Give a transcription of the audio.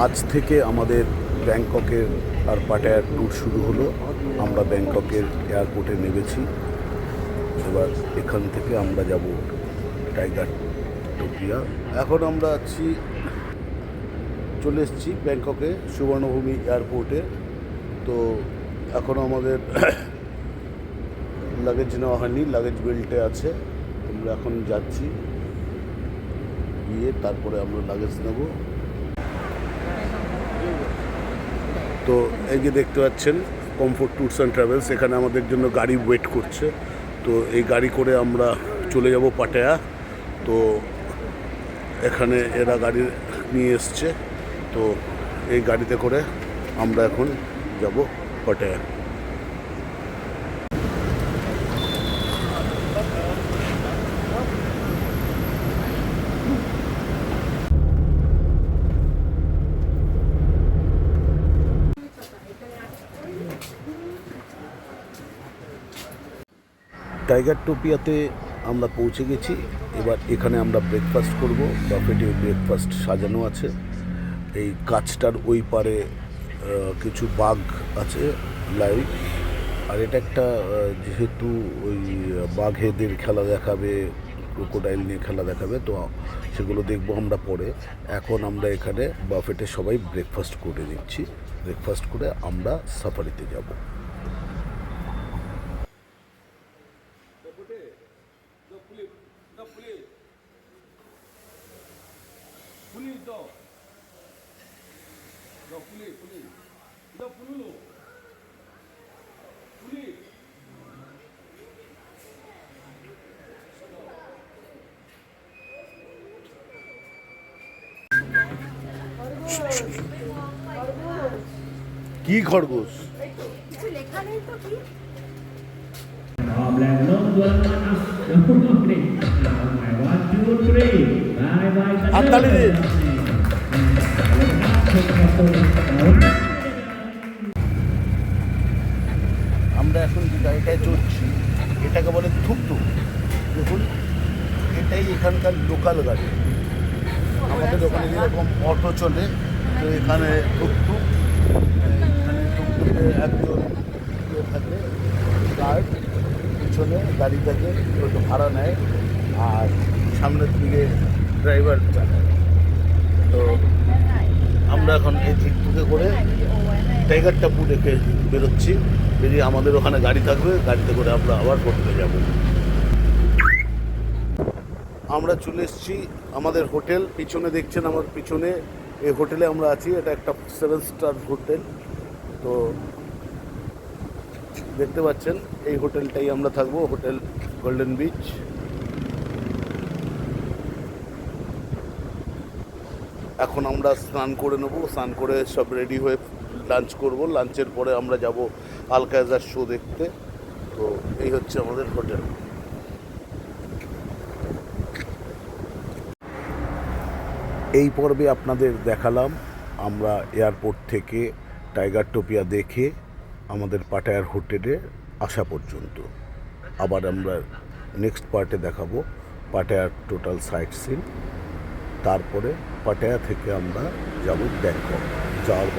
আজ থেকে আমাদের ব্যাংককের আর পাটায়ার ট্যুর শুরু হলো। আমরা ব্যাংককের এয়ারপোর্টে নেমেছি। এবার এখান থেকে আমরা যাব টাইগার টোপিয়া। এখন আমরা চলে এসেছি ব্যাংককে সুবর্ণভূমি এয়ারপোর্টে। তো এখনও আমাদের লাগেজ নেওয়া হয়নি, লাগেজ বেল্টে আছে। আমরা এখন যাচ্ছি, গিয়ে তারপরে আমরা লাগেজ নেব। তো এই যে দেখতে পাচ্ছেন কমফোর্ট ট্যুরস অ্যান্ড ট্রাভেলস, এখানে আমাদের জন্য গাড়ি ওয়েট করছে। তো এই গাড়ি করে আমরা চলে যাব পাটায়া। তো এখানে এরা গাড়ি নিয়ে এসছে, তো এই গাড়িতে করে আমরা এখন যাব পাটায়া। টাইগার টোপিয়াতে আমরা পৌঁছে গেছি। এবার এখানে আমরা ব্রেকফাস্ট করব। বাফেটে ব্রেকফাস্ট সাজানো আছে। এই কাছটার ওই পারে কিছু বাঘ আছে লাইভ। আর এটা একটা যেহেতু ওই বাঘেদের খেলা দেখাবে, ক্রোকোডাইল নিয়ে খেলা দেখাবে, তো সেগুলো দেখবো আমরা পরে। এখন আমরা এখানে বাফেটে সবাই ব্রেকফাস্ট করে নিচ্ছি। ব্রেকফাস্ট করে আমরা সাফারিতে যাব। কি খরগোশ? হাততালি দিন। আমরা এখন যে গাড়িটায় চড়ছি এটাকে বলে থুকথুক। দেখুন, এটাই এখানকার লোকাল গাড়ি। আমাদের ওখানে যেরকম অটো চলে, তো এখানে টুকটুক। এখানে টুকটুকে একজন থাকে গার্ড, পিছনে গাড়ি থাকে, একটু ভাড়া নেয়, আর সামনের দিকে ড্রাইভার চালায়। তো আমরা এখন এই টুকটুকে করে টাইগার টাপু রেখে বেরোচ্ছি। বেরিয়ে আমাদের ওখানে গাড়ি থাকবে, গাড়িতে করে আমরা আবার হোটেলে যাব। আমরা চলে এসেছি আমাদের হোটেল। পিছনে দেখছেন আমার পিছনে, এই হোটেলে আমরা আছি। এটা একটা 7 স্টার হোটেল। তো দেখতে পাচ্ছেন এই হোটেলটাই আমরা থাকবো, হোটেল গোল্ডেন বিচ। এখন আমরা স্নান করে নেবো, স্নান করে সব রেডি হয়ে লাঞ্চ করব। লাঞ্চের পরে আমরা যাব আলকায়জার শো দেখতে। তো এই হচ্ছে আমাদের হোটেল। এই পর্বে আপনাদের দেখালাম আমরা এয়ারপোর্ট থেকে টাইগার টোপিয়া দেখে আমাদের পাটায়ার হোটেলে আসা পর্যন্ত। আবার আমরা নেক্সট পার্টে দেখাবো পাটায়ার টোটাল সাইট সিন। তারপরে পাটায়া থেকে আমরা যাব ব্যাংকক। যাওয়ার